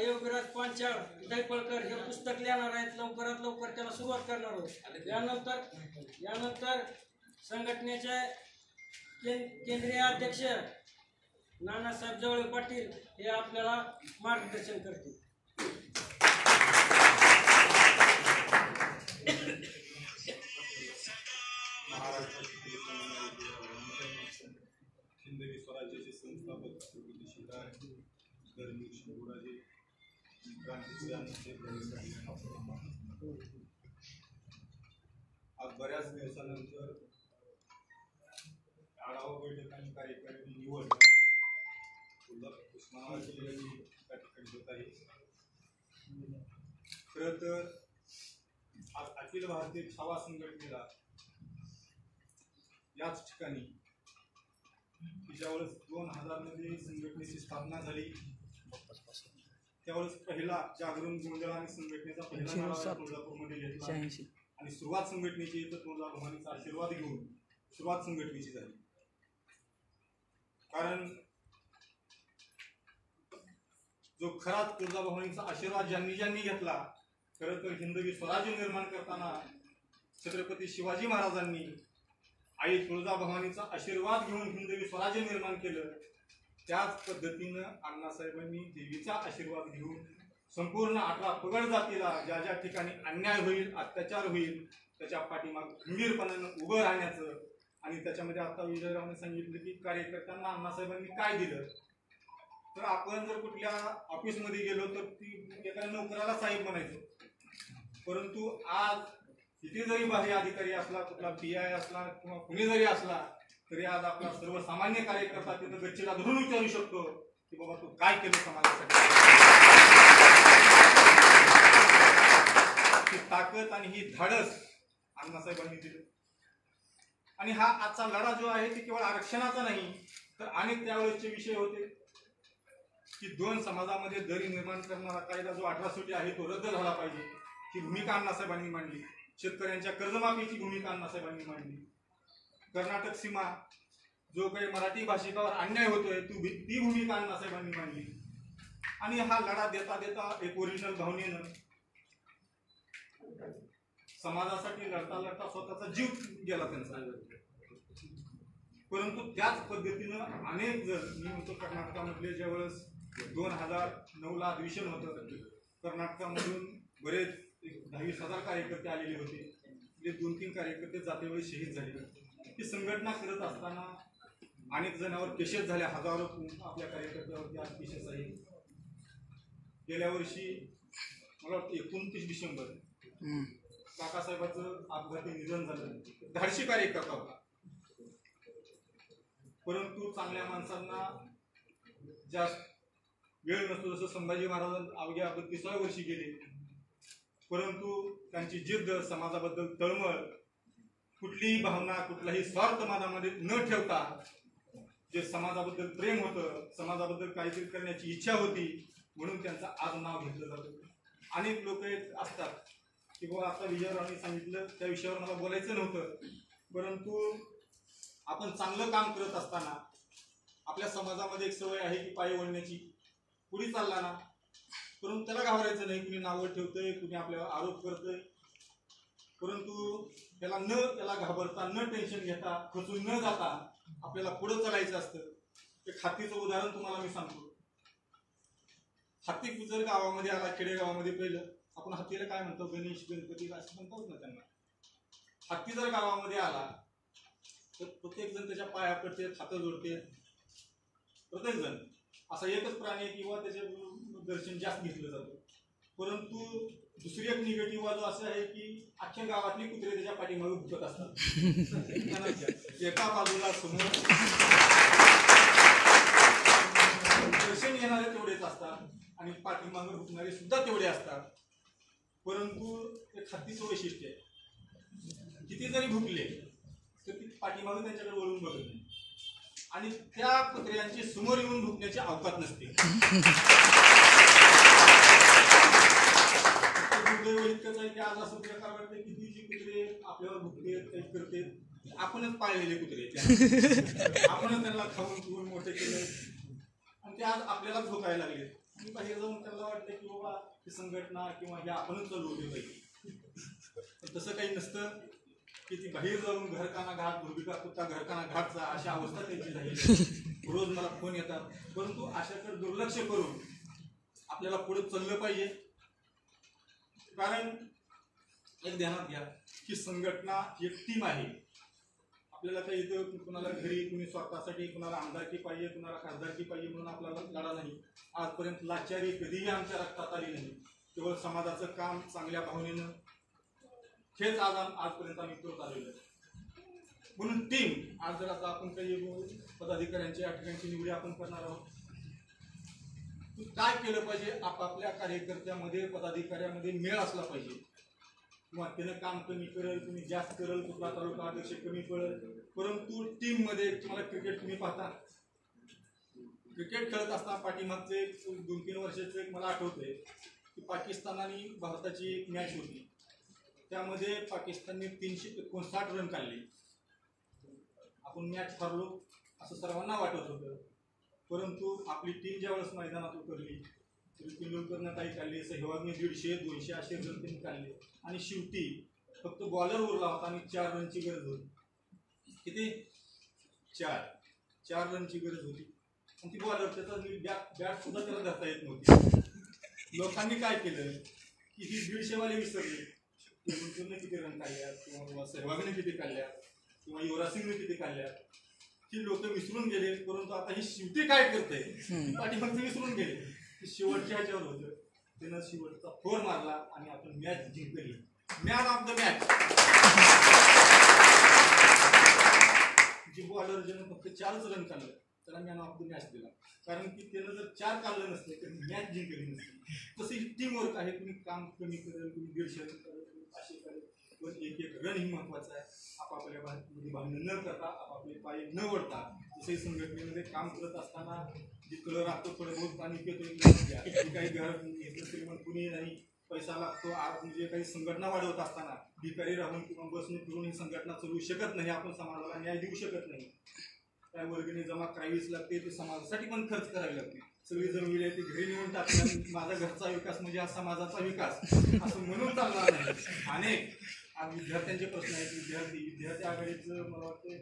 योगीराज पांचाळ दैपळकर हे पुस्तक लिहिणार आहेत. लवकरात लवकर त्याला सुरुवात करणार आहोत. यानंतर संघटनेचे केंद्रीय अध्यक्ष नानासाहेब जवळे पाटील हे आपल्याला मार्गदर्शन करतील. हिंदवी स्वराज्याचे संस्थापक छत्रपती शिवराय धर्मवीर शंभूराजे क्रांतीचे आज बऱ्याच दिवसानंतर आढावा बैठक आणि कार्यकारिणी निवड उस्मानाबाद जिल्ह्याची त्या ठिकाणी होत आहे. खरं तर आज अखिल भारतीय छावा संघटनेला याच ठिकाणी ज्यावेळेस 2000 मध्ये संघटनेची स्थापना झाली त्यावेळेस पहिला जागरण गोंधळ आणि संघटनेचा पहिला मेळावा तुळजापूरमध्ये घेतला आणि सुरुवात संघटनेची इथं तुळजाभवानीचा आशीर्वाद घेऊन सुरुवात संघटनेची झाली. कारण जो खरा तुळजाभवानीचा आशीर्वाद ज्यांनी घेतला, खरं तर हिंदवी स्वराज्य निर्माण करताना छत्रपती शिवाजी महाराजांनी आई तुळजाभवानीचा आशीर्वाद घेऊन हिंदवी स्वराज्य निर्माण केलं. त्याच पद्धतीनं अण्णासाहेबांनी देवीचा आशीर्वाद घेऊन संपूर्ण 18 पगड जातीला ज्या ज्या ठिकाणी अन्याय होईल, अत्याचार होईल, त्याच्या पाठीमाग खंबीरपणानं उभं राहण्याचं आणि त्याच्यामध्ये आता विजयरावने सांगितलं की कार्यकर्त्यांना अण्णासाहेबांनी काय दिलं. तर आपण जर कुठल्या ऑफिसमध्ये गेलो तर ती एखाद्या नोकराला साहेब म्हणायचो, परंतु आज किती जरी बाह्य अधिकारी असला, कुठला PI असला किंवा कुणी जरी असला तरी आज आपला सर्वसामान्य कार्यकर्ता तिथं गच्चीला धरून विचारू शकतो की बाबा तू काय केलं समाजासाठी. ही ताकद आणि ही धाडस अण्णासाहेबांनी दिली. आणि हा आजचा लढा जो आहे ते केवळ आरक्षणाचा नाही तर अनेक त्यावेळेसचे विषय होते की 2 समाजामध्ये दरी निर्माण करणारा कायदा जो 1860 आहे तो रद्द झाला पाहिजे. ही भूमिका अण्णासाहेबांनी मांडली. शेतकऱ्यांच्या कर्जमाफीची भूमिका अण्णासाहेबांनी मांडली. कर्नाटक सीमा जो काही मराठी भाषिकावर अन्याय होतोय ती भूमिका अण्णासाहेबांनी मांडली. आणि हा लढा देता देता एक ओरिजिनल भावनेनं समाजासाठी लढता लढता स्वतःचा जीव गेला त्यांचा. परंतु त्याच पद्धतीनं अनेक जण मी म्हणतो कर्नाटकामधले ज्यावेळेस 2009ला अधिवेशन होतं, कर्नाटकामधून बरेच 10,000 कार्यकर्ते आलेले होते. ते 2-3 कार्यकर्ते जातेवेळी शहीद झाले. ही संघटना करत असताना अनेक जणांवर केसेस झाल्या, हजारो आपल्या कार्यकर्त्यावरती आज केसेस आहे. गेल्या वर्षी मला वाटतं 29 डिसेंबर काकासाहेबांचं अपघाती निधन झालं. धाडशी कार्यकर्ता होता, परंतु चांगल्या माणसांना जास्त वेळ नसतो. जसं संभाजी महाराज अवघ्या 32व्या वर्षी गेले, परंतु त्यांची जिद्द, समाजाबद्दल तळमळ, कुठलीही भावना, कुठलाही स्वार्थ मनामध्ये न ठेवता जे समाजाबद्दल प्रेम होतं, समाजाबद्दल काहीतरी करण्याची इच्छा होती, म्हणून त्यांचं आज नाव घेतलं जातं. अनेक लोक असतात की बाबा आता विजयरावांनी सांगितलं त्या विषयावर मला बोलायचं नव्हतं, परंतु आपण चांगलं काम करत असताना आपल्या समाजामध्ये एक सवय आहे की पाय ओढण्याची. पुढे चालला ना परंतु त्याला घाबरायचं नाही. कुणी नावं ठेवतंय, कुणी आपल्यावर आरोप करतंय, परंतु त्याला घाबरता, न टेन्शन घेता, खचून न जाता आपल्याला पुढे चालायचं असतं. एक हत्तीचं उदाहरण तुम्हाला मी सांगतो. हत्ती जर गावामध्ये आला, खेडेगावामध्ये पहिलं आपण हत्तीला काय म्हणतो, गणेश, गणपती असं म्हणतो ना त्यांना. हत्ती जर गावामध्ये आला तर प्रत्येक जण त्याच्या पाया पडते, हातं जोडते. प्रत्येक जण असा एकच प्राणी किंवा त्याचे दर्शन जास्त घेतलं जातं. परंतु दुसरी एक निगेटिव्ह बाजू असं आहे की अख्ख्या गावातली कुत्रे त्याच्या पाठीमागे भुकत असतात. एका बाजूला समोर दर्शन घेणारे तेवढेच असतात आणि पाठीमागे भुकणारे सुद्धा तेवढे असतात. परंतु एक हत्तीचं वैशिष्ट्य आहे, किती जरी भुकले तर ती पाठीमागे त्यांच्याकडे वळून बघत नाही आणि त्या कुत्र्यांची समोर येऊन भुकण्याची अवकात नसते. इतकंच आहे की आज असं प्रकार वाटतं की ती जी कुत्रे आपल्यावर भुकते, काही करते, आपणच पाळलेले कुत्रे, आपणच त्यांना खाऊन पिऊन मोठे केले आणि ते आज आपल्यालाच भुकायला लागले. आणि बाहेर जाऊन त्यांना वाटतं की बाबा ही संघटना किंवा हे आपणच चालवली पाहिजे. तसं काही नसतं. की ती बाहेर जाऊन घरकाना घाट भूमिका कुत्ता घरकाना घाटचा अशा अवस्था त्यांची झाली. रोज मला फोन येतात, परंतु अशाकडे दुर्लक्ष करून आपल्याला पुढे चाललं पाहिजे. कारण एक ध्यानात घ्या की संघटना एक टीम आहे. आपल्याला काही इथं कुणाला घरी कुणी स्वतःसाठी कुणाला आमदारकी पाहिजे कुणाला खासदारकी पाहिजे म्हणून आपल्याला लढा नाही. आजपर्यंत लाचारी कधीही आमच्या रक्तात आली नाही. केवळ समाजाचं काम चांगल्या भावनेनं हेच आजपर्यंत आम्ही करत आलेलो आहे. म्हणून टीम आज जर आता आपण काही पदाधिकाऱ्यांची या ठिकाणची निवडी आपण करणार आहोत. काय केलं पाहिजे, आपापल्या कार्यकर्त्यामध्ये पदाधिकाऱ्यामध्ये मेळ असला पाहिजे. किंवा त्यानं काम कमी करेल कुणी जास्त करेल कुठला तालुका अध्यक्ष कमी पडेल, परंतु टीम मध्ये तुम्हाला क्रिकेट तुम्ही पाहता, क्रिकेट खेळत असताना पाठीमागचे 2-3 वर्षाचे एक मला आठवतंय की पाकिस्तान आणि भारताची एक मॅच होती. त्यामध्ये पाकिस्तानने 359 रन काढले. आपण मॅच हारलो असं सर्वांना वाटत होतं, परंतु आपली टीम ज्यावेळेस मैदानात उतरली तेंडुलकरनं काही काढले, सेहवागने 150-200 असे रन त्यांनी काढले आणि शेवटी फक्त बॉलर उरला होता आणि 4 रनची गरज होती. किती? 4 रनची गरज होती आणि ती बॉलर त्याचा बॅट सुद्धा त्याला धरता येत नव्हती. लोकांनी काय केलं की ही 150 वाले विसरले. तेंडुलकरने किती रन काढल्यात किंवा सेहवागने किती काढल्यात किंवा युवराज सिंगने किती काढल्यात ही लोक विसरून गेले. परंतु आता ही शेवटी काय करते पाठीमागचे विसरून गेले. शेवटच्या ह्याच्यावर होतं, त्यानं शेवटचा 4 मारला आणि आपण मॅच जिंकली. Man of the match. जी बॉलर ज्यानं फक्त 4च रन काढलं त्याला मॅन ऑफ द मॅच दिला. कारण की त्यानं जर 4 काढलं नसते तर मॅच जिंकली नसते. तशी टीम वर्क आहे. कुणी काम कमी करेल कुणी 150 रन करेल असे करेल, पण एक रन ही महत्वाचा आहे. आपापल्या भांडण न करता आपापले पाय न वळता जसे संघटनेमध्ये काम करत असताना जिथं राहतो थोडं बहुत पाणी पितो काही घर घेतलं कुणी नाही पैसा लागतो. आज म्हणजे काही संघटना वाढवत असताना भिकारी राहून किंवा बसने फिरून ही संघटना चालवू शकत नाही. आपण समाजाला न्याय देऊ शकत नाही. काय वर्गणी जमा करावीच लागते, ते समाजासाठी पण खर्च करावी लागते. सगळी जमीन आहे ती घरी नेऊन टाकल्या माझा घरचा विकास म्हणजे हा समाजाचा विकास असं म्हणून चालणार नाही. अनेक आज विद्यार्थ्यांचे प्रश्न आहेत. विद्यार्थी आघाडीचं मला वाटतं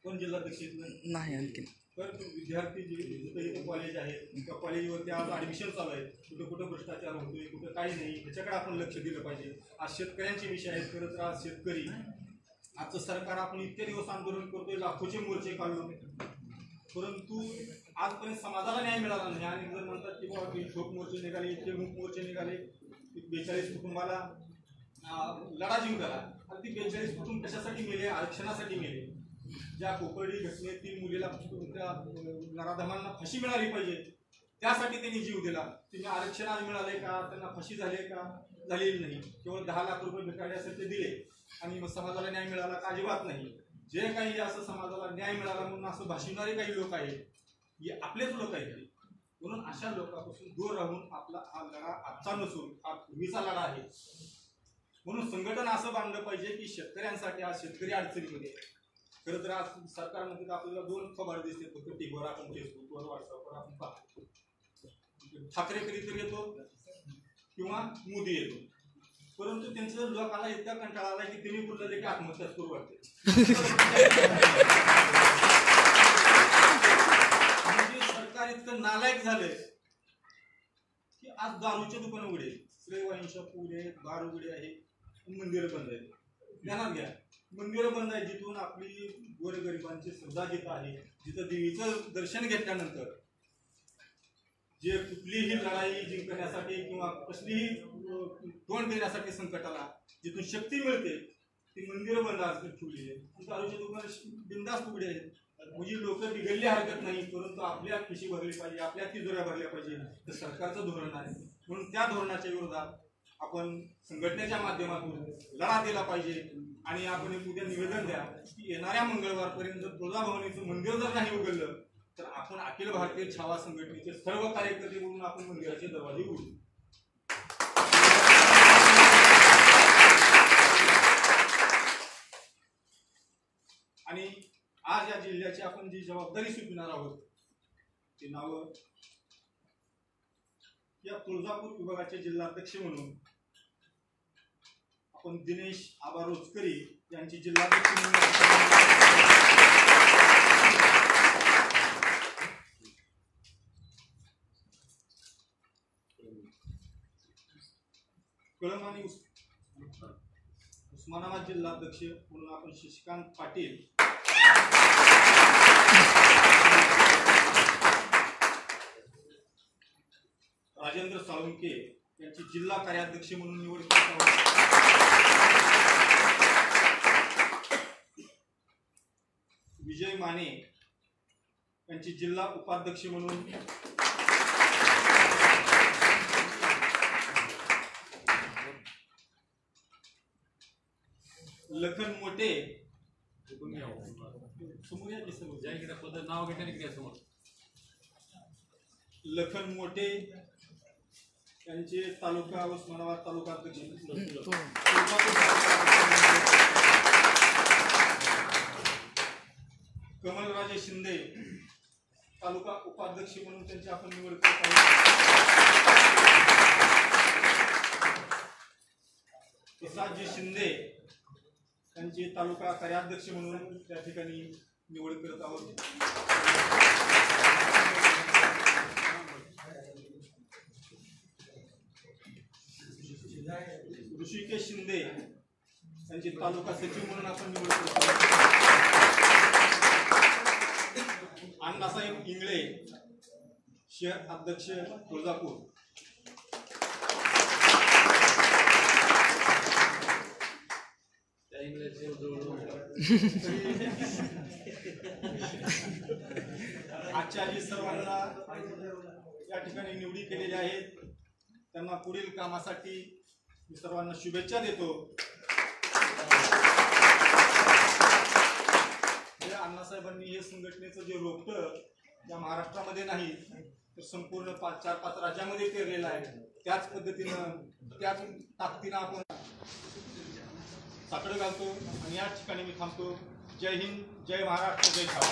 कोण जिल्हाध्यक्ष नाही आणखी तर विद्यार्थी जिथं कॉलेज आहे त्या कॉलेजवरती आज ॲडमिशन चालू आहे. कुठं भ्रष्टाचार होतोय कुठं काही नाही ह्याच्याकडे आपण लक्ष दिलं पाहिजे. आज शेतकऱ्यांचे विषय आहेत. खरं तर आज शेतकरी आजचं सरकार आपण इतके दिवस आंदोलन करतोय, लाखोचे मोर्चे काढलो, परंतु आजपर्यंत समाजाला न्याय मिळाला नाही. आणि जर म्हणतात की बाबा ठोक मोर्चे निघाले इतके मूक मोर्चे निघाले 42 कुटुंबाला लढा जिंकला आणि ती 42 कुटुंब कशासाठी मेले? आरक्षणासाठी मेले. ज्या कोपर्डी घटनेत 3 मुलीला त्या नराधमांना फाशी मिळाली पाहिजे त्यासाठी त्यांनी जीव दिला. त्यांनी आरक्षण आज मिळाले का? त्यांना फाशी झाली का? झालेली नाही. केवळ 10 लाख रुपये भिकाऱ्यासाठी ते दिले आणि मग समाजाला न्याय मिळाला का? अजिबात नाही. जे काही असं समाजाला न्याय मिळाला म्हणून असं भाषणारे काही लोक आहेत हे आपलेच लोक आहेत. म्हणून अशा लोकांपासून दूर राहून आपला हा लढा आजचा नसून हा पूर्वीचा लढा आहे. म्हणून संघटन असं बांधलं पाहिजे की शेतकऱ्यांसाठी आज शेतकरी अडचणीमध्ये. खरं तर आज सरकार म्हणते आपल्याला 2 खबर दिसते फक्त टीव्हीवर, आपण फेसबुकवर व्हॉट्सअपवर आपण पाहतो. ठाकरे कधीतरी येतो किंवा मोदी येतो, परंतु त्यांचं लोकांना इतका कंटाळा आला की त्यांनी कुठलं की आत्महत्याच करू वाटते. म्हणजे सरकार इतकं नालायक झालंय की आज दारूचे दुकान उघडे, श्रेयवाईन शॉप उघडे, बार उघडे आहे, मंदिरं बंद आहेत. ध्यानात घ्या, मंदिरं बंद आहे. जिथून आपली गोरगरिबांची श्रद्धा जिथं आहे, जिथं देवीचं दर्शन घेतल्यानंतर जे कुठलीही लढाई जिंकण्यासाठी किंवा कसलीही तोंड देण्यासाठी संकटाला जिथून शक्ती मिळते ती मंदिरं बंद ठेवली आहे. दारूचे दुकान बिंदास्त उघडे आहेत. म्हणजे लोक बिघडली हरकत नाही, परंतु आपल्या खिशी भरली पाहिजे, आपल्या तिजोऱ्या भरल्या पाहिजे. तर सरकारचं धोरण आहे. म्हणून त्या धोरणाच्या विरोधात आपण संघटनेच्या माध्यमातून लढा दिला पाहिजे. आणि आपण एक उद्या निवेदन द्या की येणाऱ्या मंगळवारपर्यंत तुळजाभवानीचं मंदिर जर नाही उघडलं तर आपण अखिल भारतीय छावा संघटनेचे सर्व कार्यकर्ते म्हणून आपण मंदिराचे दरवाजे उघडू. आणि आज या जिल्ह्याची आपण जी जबाबदारी स्वीकारणार आहोत ते नाव या तुळजापूर विभागाचे जिल्हाध्यक्ष म्हणून आपण दिनेश आबा रोचकरी यांची जिल्हाध्यक्ष म्हणून कळंब आणि उस्मानाबाद जिल्हाध्यक्ष म्हणून आपण शशिकांत पाटील राजेंद्र साळुंके यांची जिल्हा कार्याध्यक्ष म्हणून निवड करत आहोत. विजय माने यांची जिल्हा उपाध्यक्ष म्हणून लखन मोठे समोर या की समोर ज्या इकडे पद नाव घेतलं इकडे समोर लखन मोठे यांचे तालुका उस्मानाबाद तालुका अध्यक्ष कमलराजे शिंदे तालुका उपाध्यक्ष म्हणून त्यांची आपण निवड करत आहोत. प्रसादजी शिंदे यांची तालुका कार्याध्यक्ष म्हणून त्या ठिकाणी निवड करत आहोत. ऋषिकेश शिंदे यांची तालुका सचिव म्हणून आपण निवड करत आहोत. अण्णासाहेब इंगळे शहर अध्यक्ष तुळजापूर. आजच्या सर्वांना या ठिकाणी निवडी केलेल्या आहेत त्यांना पुढील कामासाठी मी सर्वांना शुभेच्छा देतो. अण्णासाहेबांनी हे संघटनेचं जे रोपटं या महाराष्ट्रामध्ये नाही तर संपूर्ण 4-5 राज्यामध्ये पेरलेलं आहे. त्याच पद्धतीनं त्याच ताकदीनं आपण साकडं घालतो आणि याच ठिकाणी मी थांबतो. जय हिंद, जय महाराष्ट्र, जय छावा.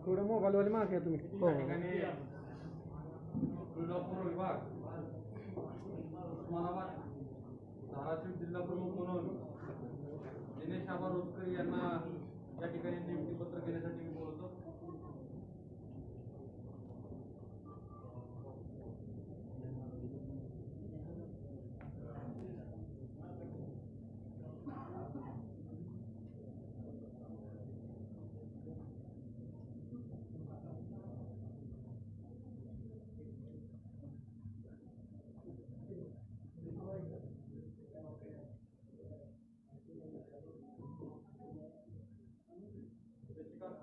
थोडं मोबाईलवाले मागे तुम्ही. तुळजापूर विभाग उस्मानाबाद धाराशिव जिल्हा प्रमुख म्हणून दिनेश आबा रोजकर यांना या ठिकाणी नियुक्तीपत्र घेण्यासाठी मी बोलतो.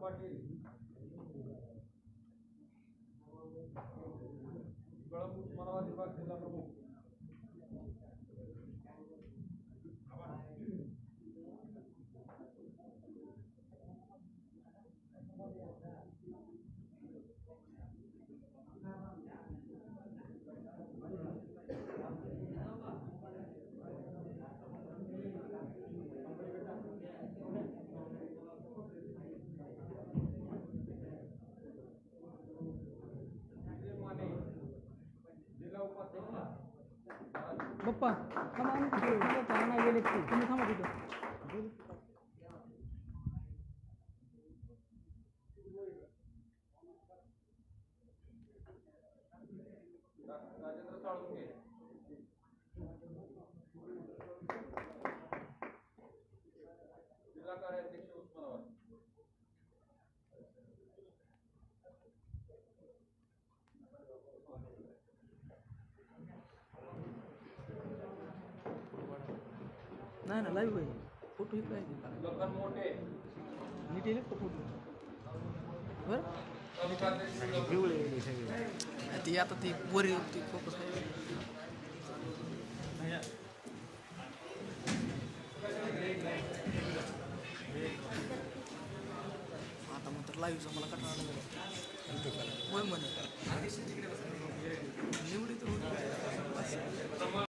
पाटील कळंब उस्मानाबाद विभाग जिल्हा प्रमुख. पप्पा थांबा नाही गेले तुम्ही थांबा तिथं. राजेंद्र साळुंके जिल्हा कार्याध्यक्ष उस्मानाबाद. नाही ना लाईव्ह आहे फोटो ही पाहिजे लखन मोठे नीट येईल का फोटो बरं ती आता ती बोरी ती फोकस आता म्हणतात लाईव्हचा मला कटाळा होय म्हणे